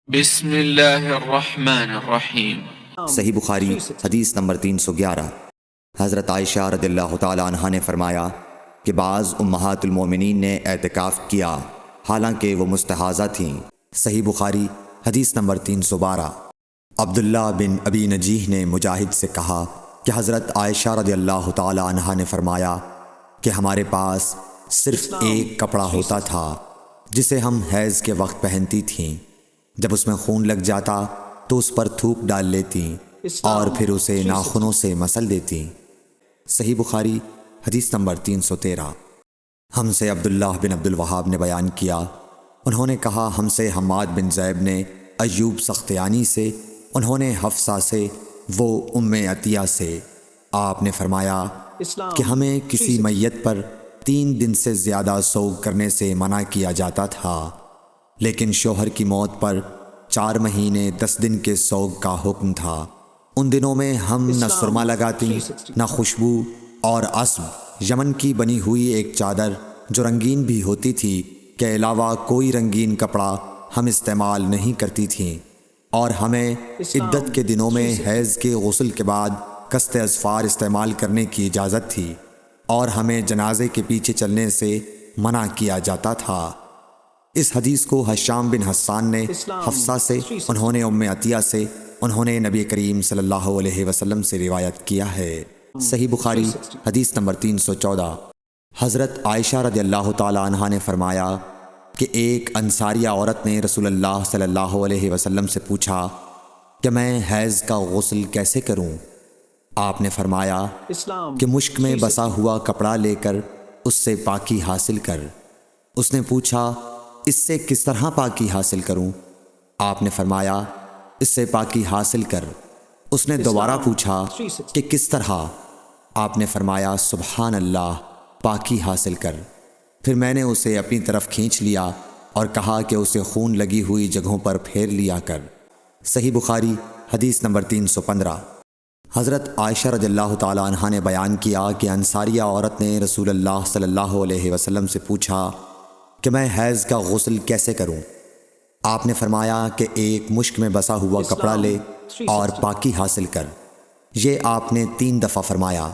بسم اللہ الرحمن الرحیم۔ صحیح بخاری حدیث نمبر 311۔ حضرت عائشہ رضی اللہ تعالی عنہ نے فرمایا کہ بعض امہات المومنین نے اعتکاف کیا حالانکہ وہ مستحاضہ تھیں۔ صحیح بخاری حدیث نمبر 312۔ عبداللہ بن ابی نجیح نے مجاہد سے کہا کہ حضرت عائشہ رضی اللہ تعالی عنہ نے فرمایا کہ ہمارے پاس صرف ایک کپڑا ہوتا تھا جسے ہم حیض کے وقت پہنتی تھیں، جب اس میں خون لگ جاتا تو اس پر تھوک ڈال لیتی اور پھر اسے ناخنوں سے مسل دیتی۔ صحیح بخاری حدیث نمبر 313۔ ہم سے عبداللہ بن عبد الوہاب نے بیان کیا، انہوں نے کہا ہم سے حماد بن زیب نے ایوب سختیانی سے، انہوں نے حفصہ سے، وہ ام عطیہ سے۔ آپ نے فرمایا کہ ہمیں کسی میت پر 3 دن سے زیادہ سوگ کرنے سے منع کیا جاتا تھا، لیکن شوہر کی موت پر 4 مہینے 10 دن کے سوگ کا حکم تھا۔ ان دنوں میں ہم نہ سرما لگاتی نہ خوشبو، اور عصب یمن کی بنی ہوئی ایک چادر جو رنگین بھی ہوتی تھی کے علاوہ کوئی رنگین کپڑا ہم استعمال نہیں کرتی تھیں، اور ہمیں عدت کے دنوں میں حیض کے غسل کے بعد قصت اظفار استعمال کرنے کی اجازت تھی، اور ہمیں جنازے کے پیچھے چلنے سے منع کیا جاتا تھا۔ اس حدیث کو حشام بن حسان نے حفصہ سے، انہوں نے ام عطیہ سے، انہوں نے نبی کریم صلی اللہ علیہ وسلم سے روایت کیا ہے۔ صحیح بخاری حدیث نمبر 314۔ حضرت عائشہ رضی اللہ تعالی عنہ نے فرمایا کہ ایک انصاریہ عورت نے رسول اللہ صلی اللہ علیہ وسلم سے پوچھا کہ میں حیض کا غسل کیسے کروں؟ آپ نے فرمایا کہ مشک میں بسا ہوا کپڑا لے کر اس سے پاکی حاصل کر۔ اس نے پوچھا اس سے کس طرح پاکی حاصل کروں؟ آپ نے فرمایا اس سے پاکی حاصل کر۔ اس نے دوبارہ پوچھا کہ کس طرح؟ آپ نے فرمایا سبحان اللہ، پاکی حاصل کر۔ پھر میں نے اسے اپنی طرف کھینچ لیا اور کہا کہ اسے خون لگی ہوئی جگہوں پر پھیر لیا کر۔ صحیح بخاری حدیث نمبر 315۔ حضرت عائشہ رضی اللہ تعالی عنہ نے بیان کیا کہ انصاریہ عورت نے رسول اللہ صلی اللہ علیہ وسلم سے پوچھا کہ میں حیض کا غسل کیسے کروں؟ آپ نے فرمایا کہ ایک مشک میں بسا ہوا کپڑا لے اور پاکی حاصل کر۔ یہ آپ نے 3 دفعہ فرمایا۔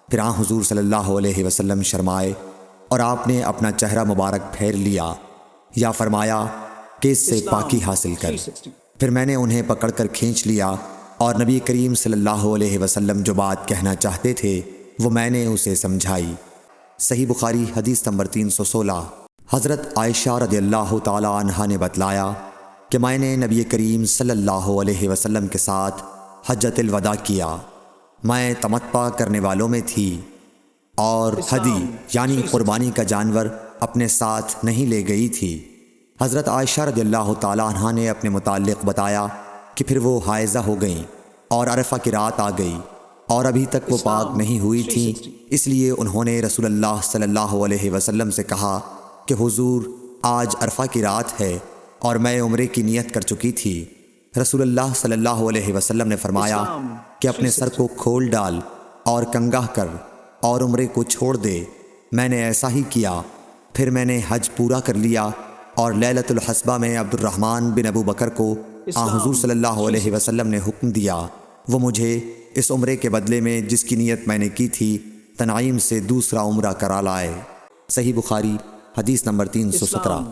پھر آن حضور صلی اللہ علیہ وسلم شرمائے اور آپ نے اپنا چہرہ مبارک پھیر لیا، یا فرمایا کہ اس سے پاکی حاصل کر۔ پھر میں نے انہیں پکڑ کر کھینچ لیا اور نبی کریم صلی اللہ علیہ وسلم جو بات کہنا چاہتے تھے وہ میں نے اسے سمجھائی۔ صحیح بخاری حدیث نمبر 316۔ حضرت عائشہ رضی اللہ تعالی عنہ نے بتلایا کہ میں نے نبی کریم صلی اللہ علیہ وسلم کے ساتھ حجۃ الوداع کیا۔ میں تمتع کرنے والوں میں تھی اور ہدی یعنی قربانی کا جانور اپنے ساتھ نہیں لے گئی تھی۔ حضرت عائشہ رضی اللہ تعالی عنہ نے اپنے متعلق بتایا کہ پھر وہ حائضہ ہو گئیں اور عرفہ کی رات آ گئی اور ابھی تک وہ پاک نہیں ہوئی تھیں، اس لیے انہوں نے رسول اللہ صلی اللہ علیہ وسلم سے کہا کہ حضور آج عرفہ کی رات ہے اور میں عمرے کی نیت کر چکی تھی۔ رسول اللہ صلی اللہ علیہ وسلم نے فرمایا کہ اپنے سر کو کھول ڈال اور کنگاہ کر اور عمرے کو چھوڑ دے۔ میں نے ایسا ہی کیا۔ پھر میں نے حج پورا کر لیا اور لیلۃ الحصبہ میں عبد الرحمن بن ابو بکر کو حضور صلی اللہ علیہ وسلم نے حکم دیا، وہ مجھے اس عمرے کے بدلے میں جس کی نیت میں نے کی تھی تنعیم سے دوسرا عمرہ کرا لائے۔ صحیح بخاری حدیث نمبر 317۔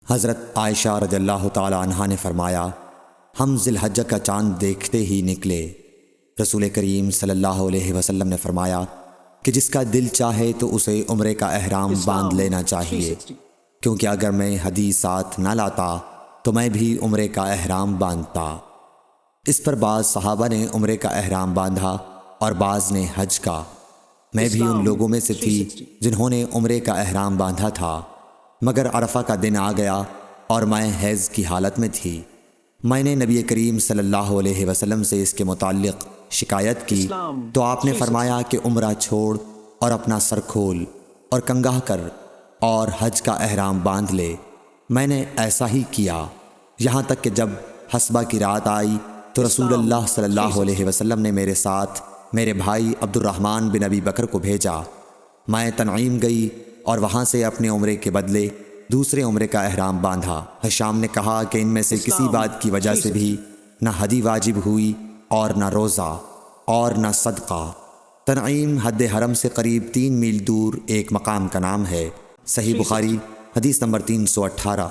حضرت عائشہ رضی اللہ تعالی عنہ نے فرمایا ہم ذی الحجہ کا چاند دیکھتے ہی نکلے۔ رسول کریم صلی اللہ علیہ وسلم نے فرمایا کہ جس کا دل چاہے تو اسے عمرے کا احرام باندھ لینا چاہیے، کیونکہ اگر میں ہدی ساتھ نہ لاتا تو میں بھی عمرے کا احرام باندھتا۔ اس پر بعض صحابہ نے عمرے کا احرام باندھا اور بعض نے حج کا۔ میں بھی ان لوگوں میں سے تھی جنہوں نے عمرے کا احرام باندھا تھا، مگر عرفہ کا دن آ گیا اور میں حیض کی حالت میں تھی۔ میں نے نبی کریم صلی اللہ علیہ وسلم سے اس کے متعلق شکایت کی تو آپ نے فرمایا کہ عمرہ چھوڑ اور اپنا سر کھول اور کنگاہ کر اور حج کا احرام باندھ لے۔ میں نے ایسا ہی کیا، یہاں تک کہ جب حصبہ کی رات آئی تو رسول اللہ صلی اللہ علیہ وسلم نے میرے ساتھ میرے بھائی عبد الرحمن بن ابی بکر کو بھیجا۔ میں تنعیم گئی اور وہاں سے اپنے عمرے کے بدلے دوسرے عمرے کا احرام باندھا۔ حشام نے کہا کہ ان میں سے کسی بات کی وجہ سے بھی نہ حدی واجب ہوئی اور نہ روزہ اور نہ صدقہ۔ تنعیم حد حرم سے قریب 3 میل دور ایک مقام کا نام ہے۔ صحیح بخاری حدیث نمبر 318۔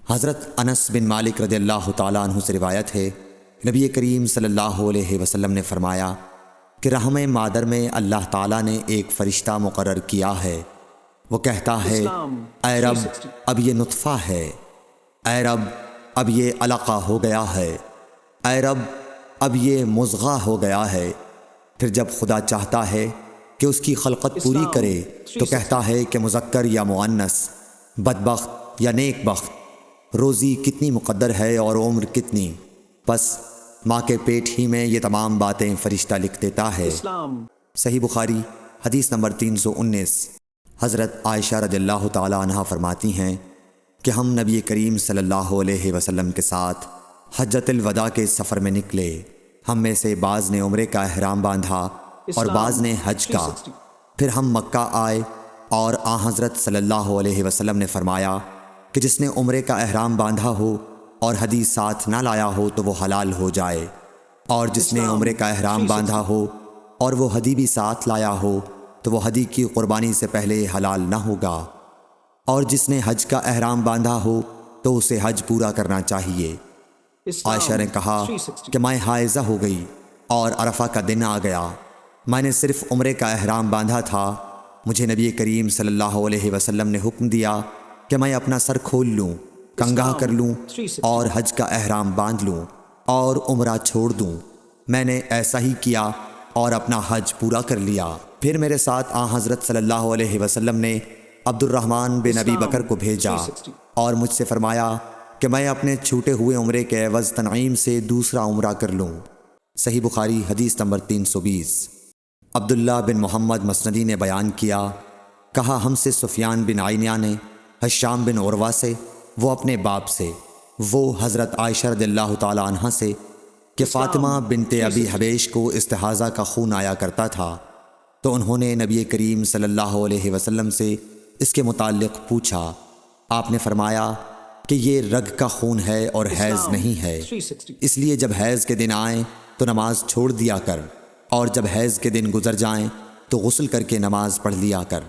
حضرت انس بن مالک رضی اللہ تعالیٰ عنہ سے روایت ہے، نبی کریم صلی اللہ علیہ وسلم نے فرمایا کہ رحم مادر میں اللہ تعالیٰ نے ایک فرشتہ مقرر کیا ہے، وہ کہتا ہے اے رب اب یہ نطفہ ہے، اے رب اب یہ علقہ ہو گیا ہے، اے رب اب یہ مضغہ ہو گیا ہے۔ پھر جب خدا چاہتا ہے کہ اس کی خلقت پوری کرے تو کہتا ہے کہ مذکر یا مؤنث، بدبخت یا نیک بخت، روزی کتنی مقدر ہے اور عمر کتنی، پس ماں کے پیٹ ہی میں یہ تمام باتیں فرشتہ لکھ دیتا ہے۔ صحیح بخاری حدیث نمبر 319۔ حضرت عائشہ رضی اللہ تعالیٰ عنہا فرماتی ہیں کہ ہم نبی کریم صلی اللہ علیہ وسلم کے ساتھ حجۃ الوداع کے سفر میں نکلے۔ ہم میں سے بعض نے عمرے کا احرام باندھا اور بعض نے حج کا۔ پھر ہم مکہ آئے اور حضرت صلی اللہ علیہ وسلم نے فرمایا کہ جس نے عمرے کا احرام باندھا ہو اور حدی ساتھ نہ لایا ہو تو وہ حلال ہو جائے، اور جس نے عمرے کا احرام باندھا ہو اور وہ حدی بھی ساتھ لایا ہو تو وہ حدی کی قربانی سے پہلے حلال نہ ہوگا، اور جس نے حج کا احرام باندھا ہو تو اسے حج پورا کرنا چاہیے۔ عائشہ نے کہا کہ میں حائضہ ہو گئی اور عرفہ کا دن آ گیا، میں نے صرف عمرے کا احرام باندھا تھا، مجھے نبی کریم صلی اللہ علیہ وسلم نے حکم دیا کہ میں اپنا سر کھول لوں، کنگھا کر لوں اور حج کا احرام باندھ لوں اور عمرہ چھوڑ دوں۔ میں نے ایسا ہی کیا اور اپنا حج پورا کر لیا۔ پھر میرے ساتھ حضرت صلی اللہ علیہ وسلم نے عبد الرحمن بن ابی بکر کو بھیجا اور مجھ سے فرمایا کہ میں اپنے چھوٹے ہوئے عمرے کے عوض تنعیم سے دوسرا عمرہ کر لوں۔ صحیح بخاری حدیث نمبر 320۔ عبداللہ بن محمد مسندی نے بیان کیا، کہا ہم سے سفیان بن عینیہ نے حشام بن عروہ سے، وہ اپنے باپ سے، وہ حضرت عائشہ رضی اللہ تعالی عنہ سے کہ فاطمہ بنت ابی حبیش کو استحاضہ کا خون آیا کرتا تھا، تو انہوں نے نبی کریم صلی اللہ علیہ وسلم سے اس کے متعلق پوچھا۔ آپ نے فرمایا کہ یہ رگ کا خون ہے اور حیض نہیں ہے، اس لیے جب حیض کے دن آئیں تو نماز چھوڑ دیا کر، اور جب حیض کے دن گزر جائیں تو غسل کر کے نماز پڑھ لیا کر۔